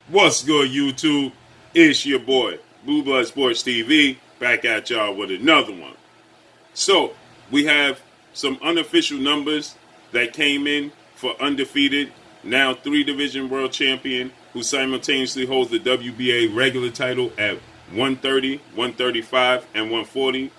What's good, YouTube? It's your boy, Blue Blood Sports TV, back at y'all with another one. So, we have some unofficial numbers that came in for Undefeated, now 3-division world champion, who simultaneously holds the WBA regular title at 130, 135, and 140.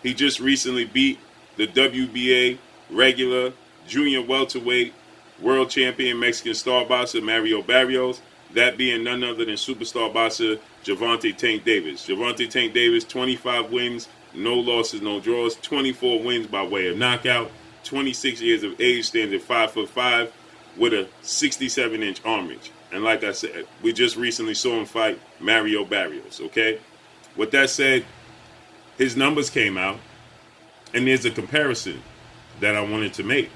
He just recently beat the WBA regular junior welterweight world champion Mexican star boxer Mario Barrios, that being none other than superstar boxer Gervonta Tank Davis. Gervonta Tank Davis, 25 wins, no losses, no draws, 24 wins by way of knockout, 26 years of age, stands at 5'5", with a 67-inch arm reach. And like I said, we just recently saw him fight Mario Barrios, okay? With that said, his numbers came out, and there's a comparison that I wanted to make.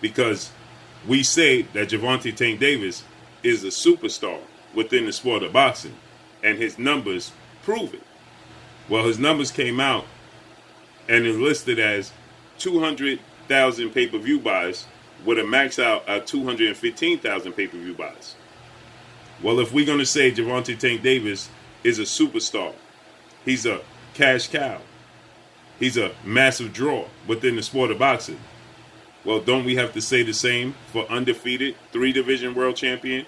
Because we say that Gervonta Tank Davis is a superstar within the sport of boxing, and his numbers prove it. Well, his numbers came out and is listed as 200,000 pay-per-view buys with a max out at 215,000 pay-per-view buys. Well, if we're going to say Gervonta Tank Davis is a superstar, he's a cash cow, he's a massive draw within the sport of boxing, well, don't we have to say the same for Undefeated, 3-division world champion,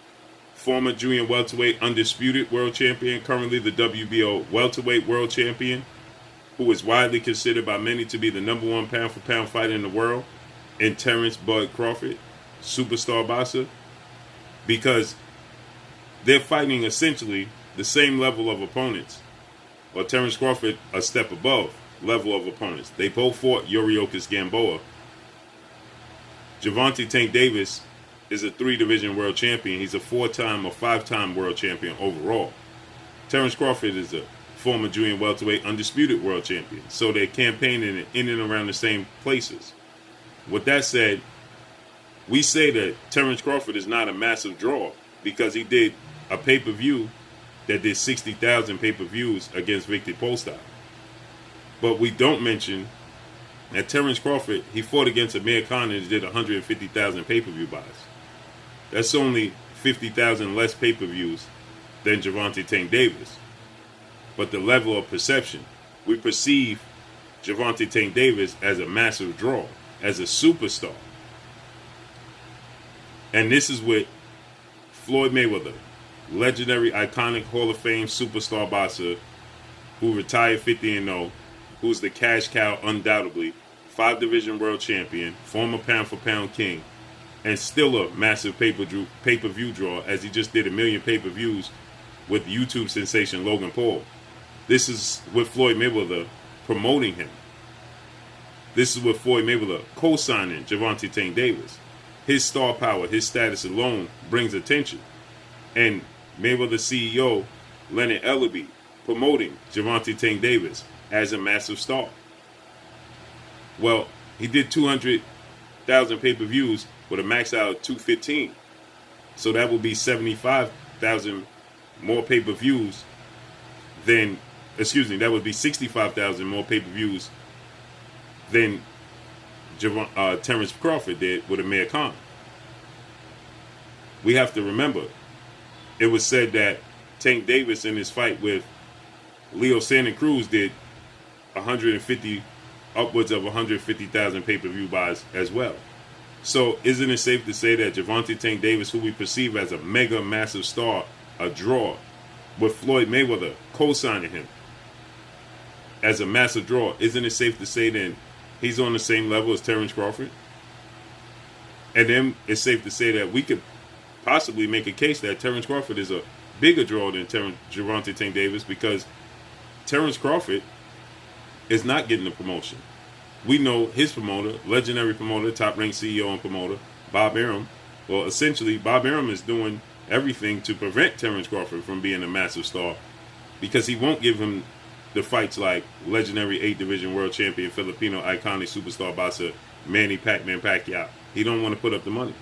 former junior welterweight undisputed world champion, currently the WBO welterweight world champion, who is widely considered by many to be the #1 pound-for-pound fighter in the world, and Terence Bud Crawford, superstar boxer? Because they're fighting essentially the same level of opponents, or Terence Crawford a step above level of opponents. They both fought Yuriorkis Gamboa. Gervonta Tank Davis is a 3-division world champion. He's a 4-time or 5-time world champion overall. Terence Crawford is a former junior welterweight undisputed world champion. So they're campaigning in and around the same places. With that said, we say that Terence Crawford is not a massive draw because he did a pay-per-view that did 60,000 pay-per-views against Victor Postol. But we don't mention that Terence Crawford, he fought against Amir Khan and did 150,000 pay-per-view buys. That's only 50,000 less pay-per-views than Gervonta Tank Davis. But the level of perception, we perceive Gervonta Tank Davis as a massive draw, as a superstar. And this is with Floyd Mayweather, legendary, iconic Hall of Fame superstar boxer who retired 50-0, who's the cash cow undoubtedly, 5-division world champion, former pound-for-pound king, and still a massive pay-per-view draw, as he just did 1 million pay-per-views with YouTube sensation Logan Paul. This is with Floyd Mayweather promoting him. This is with Floyd Mayweather co-signing Gervonta Tank Davis. His star power, his status alone brings attention. And Mayweather CEO Leonard Ellerbe promoting Gervonta Tank Davis as a massive star. Well, he did 200,000 pay-per-views with a max out of 215. So that would be 75,000 more pay-per-views than, that would be 65,000 more pay-per-views than Terence Crawford did with Amir Khan. We have to remember, it was said that Tank Davis in his fight with Leo Santa Cruz did upwards of 150,000 pay-per-view buys as well. So isn't it safe to say that Gervonta Tank Davis, who we perceive as a mega massive star, a draw, with Floyd Mayweather co-signing him as a massive draw, isn't it safe to say then he's on the same level as Terence Crawford? And then it's safe to say that we could possibly make a case that Terence Crawford is a bigger draw than Gervonta Tank Davis, because Terence Crawford is not getting the promotion. We know his promoter, legendary promoter, top-ranked CEO and promoter, Bob Arum. Well, essentially, Bob Arum is doing everything to prevent Terence Crawford from being a massive star, because he won't give him the fights like legendary 8-division world champion, Filipino iconic superstar boxer Manny Pac-Man Pacquiao. He don't want to put up the money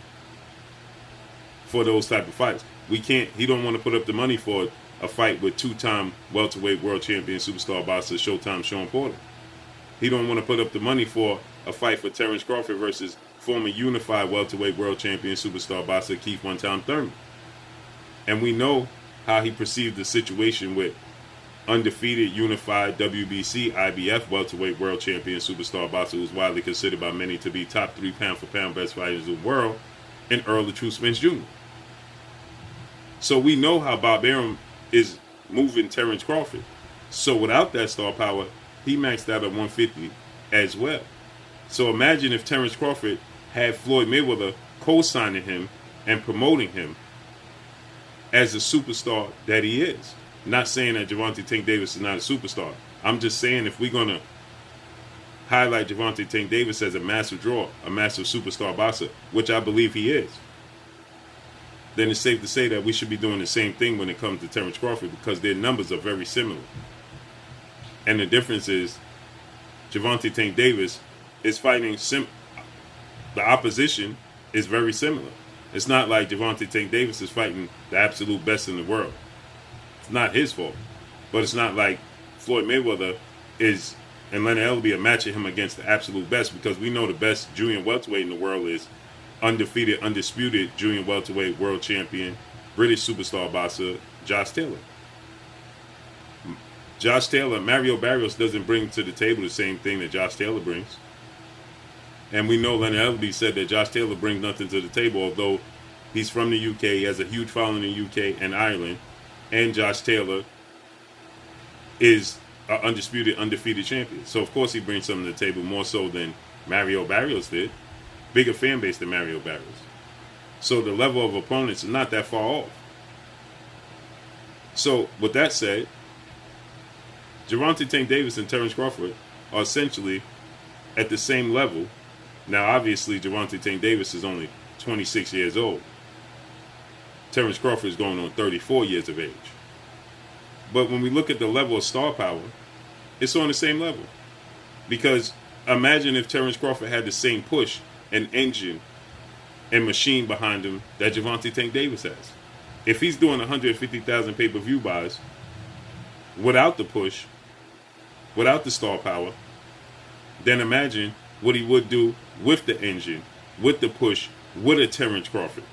for those type of fights. He don't want to put up the money for a fight with 2-time welterweight world champion superstar boxer Showtime Sean Porter. He don't want to put up the money for a fight for Terence Crawford versus former unified welterweight world champion superstar boxer Keith One Time Thurman. And we know how he perceived the situation with undefeated, unified WBC, IBF welterweight world champion superstar boxer who's widely considered by many to be top 3 pound-for-pound best fighters in the world, and Earl the True Spence Jr. So we know how Bob Arum is moving Terence Crawford. So without that star power, he maxed out at 150 as well. So imagine if Terence Crawford had Floyd Mayweather co-signing him and promoting him as the superstar that he is. Not saying that Gervonta Tank Davis is not a superstar. I'm just saying if we're going to highlight Gervonta Tank Davis as a massive draw, a massive superstar boxer, which I believe he is, then it's safe to say that we should be doing the same thing when it comes to Terence Crawford, because their numbers are very similar. And the difference is Gervonta Tank Davis is fighting the opposition is very similar. It's not like Gervonta Tank Davis is fighting the absolute best in the world. It's not his fault. But it's not like Floyd Mayweather is and Leonard Ellerbe are matching him against the absolute best, because we know the best junior welterweight in the world is undefeated, undisputed junior welterweight world champion, British superstar boxer, Josh Taylor. Mario Barrios doesn't bring to the table the same thing that Josh Taylor brings. And we know Leonard Ellerbe said that Josh Taylor brings nothing to the table, although he's from the UK, he has a huge following in the UK and Ireland, and Josh Taylor is an undisputed, undefeated champion. So of course he brings something to the table, more so than Mario Barrios did. Bigger fan base than Mario Barrios. So the level of opponents is not that far off. So with that said, Gervonta Tank Davis and Terence Crawford are essentially at the same level. Now, obviously, Gervonta Tank Davis is only 26 years old. Terence Crawford is going on 34 years of age. But when we look at the level of star power, it's on the same level. Because imagine if Terence Crawford had the same push and engine and machine behind him that Gervonta Tank Davis has. If he's doing 150,000 pay-per-view buys without the push, without the star power, then imagine what he would do with the engine, with the push, with a Terence Crawford.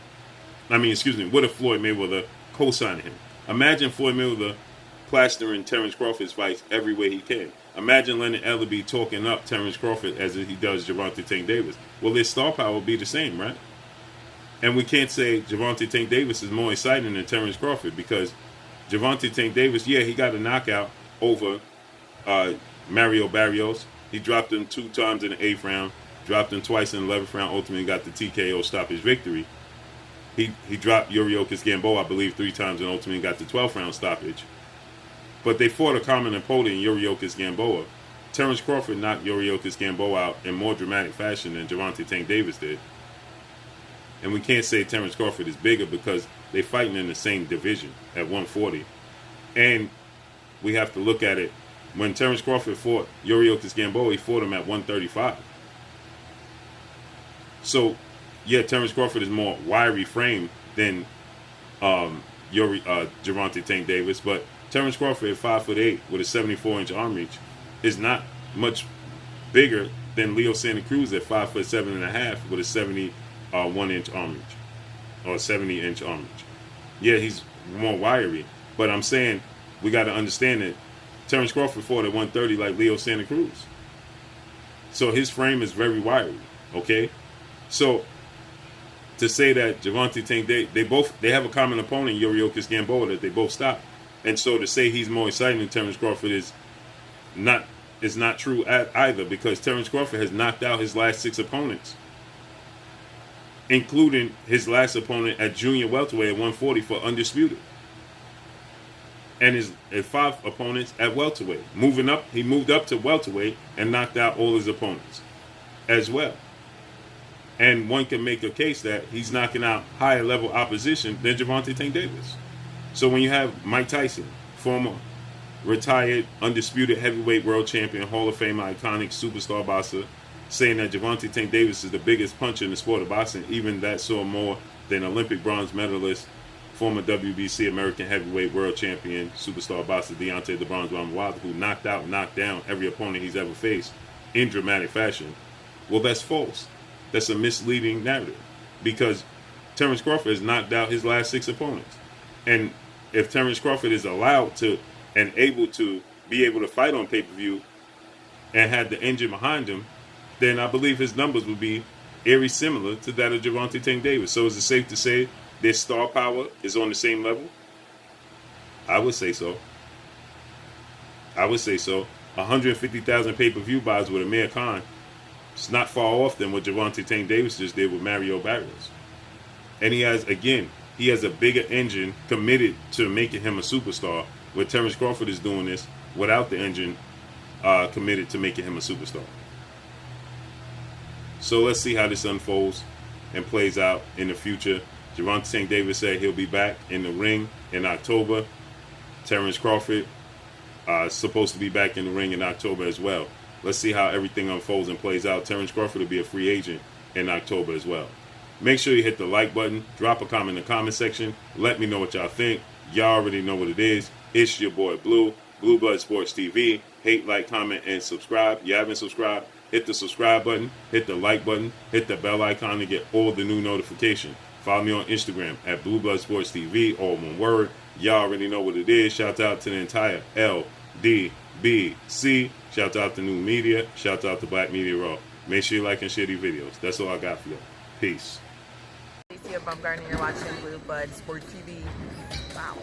With a Floyd Mayweather co-signing him. Imagine Floyd Mayweather plastering Terence Crawford's fights every way he can. Imagine Leonard Ellerbe talking up Terence Crawford as he does Gervonta Tank Davis. Well, his star power will be the same, right? And we can't say Gervonta Tank Davis is more exciting than Terence Crawford, because Gervonta Tank Davis, yeah, he got a knockout over Mario Barrios. He dropped him 2 times in the 8th round, dropped him twice in the 11th round, ultimately got the TKO stoppage victory. He dropped Yuriorkis Gamboa, I believe, 3 times and ultimately got the 12th round stoppage. But they fought a common opponent in Yuriorkis Gamboa. Terence Crawford knocked Yuriorkis Gamboa out in more dramatic fashion than Gervonta Tank Davis did. And we can't say Terence Crawford is bigger because they're fighting in the same division at 140. And we have to look at it. When Terence Crawford fought Yuriorkis Gamboa, he fought him at 135. So, yeah, Terence Crawford is more wiry frame than Gervonta Tank Davis, but Terence Crawford at 5'8" with a 74-inch arm reach is not much bigger than Leo Santa Cruz at 5'7.5" with a 71-inch arm reach or 70-inch arm reach. Yeah, he's more wiry, but I'm saying we got to understand that Terence Crawford fought at 130 like Leo Santa Cruz. So his frame is very wiry, okay? So to say that Gervonta Tank, they have a common opponent, Yuriorkis Gamboa, that they both stopped. And so to say he's more exciting than Terence Crawford is not true either, because Terence Crawford has knocked out his last 6 opponents, including his last opponent at junior welterweight at 140 for undisputed. And his 5 opponents at welterweight. He moved up to welterweight and knocked out all his opponents as well. And one can make a case that he's knocking out higher level opposition than Gervonta Tank Davis. So when you have Mike Tyson, former retired, undisputed heavyweight world champion, Hall of Fame iconic superstar boxer, saying that Gervonta Tank Davis is the biggest puncher in the sport of boxing, even that saw more than Olympic bronze medalist, former WBC American heavyweight world champion, superstar boxer Deontay "The Bronze Bomber" Wilder, who knocked down every opponent he's ever faced in dramatic fashion. Well, that's false. That's a misleading narrative, because Terence Crawford has knocked out his last 6 opponents. And if Terence Crawford is allowed to and able to be able to fight on pay-per-view and had the engine behind him, then I believe his numbers would be very similar to that of Gervonta Tank Davis. So is it safe to say their star power is on the same level? I would say so. I would say so. 150,000 pay-per-view buys with Amir Khan. It's not far off than what Gervonta Tank Davis just did with Mario Barrios. And he has a bigger engine committed to making him a superstar, where Terence Crawford is doing this without the engine committed to making him a superstar. So let's see how this unfolds and plays out in the future. Gervonta Tank Davis said he'll be back in the ring in October. Terence Crawford is supposed to be back in the ring in October as well. Let's see how everything unfolds and plays out. Terence Crawford will be a free agent in October as well. Make sure you hit the like button. Drop a comment in the comment section. Let me know what y'all think. Y'all already know what it is. It's your boy Blue, Blue Blood Sports TV. Hate, like, comment, and subscribe. You haven't subscribed, hit the subscribe button, hit the like button, hit the bell icon to get all the new notifications. Follow me on Instagram at Blue Blood Sports TV, all one word. Y'all already know what it is. Shout out to the entire LDBC. Shout out to New Media. Shout out to Black Media Raw. Make sure you like and share these videos. That's all I got for y'all. Peace. You're watching Blue Blood Sports TV. Wow.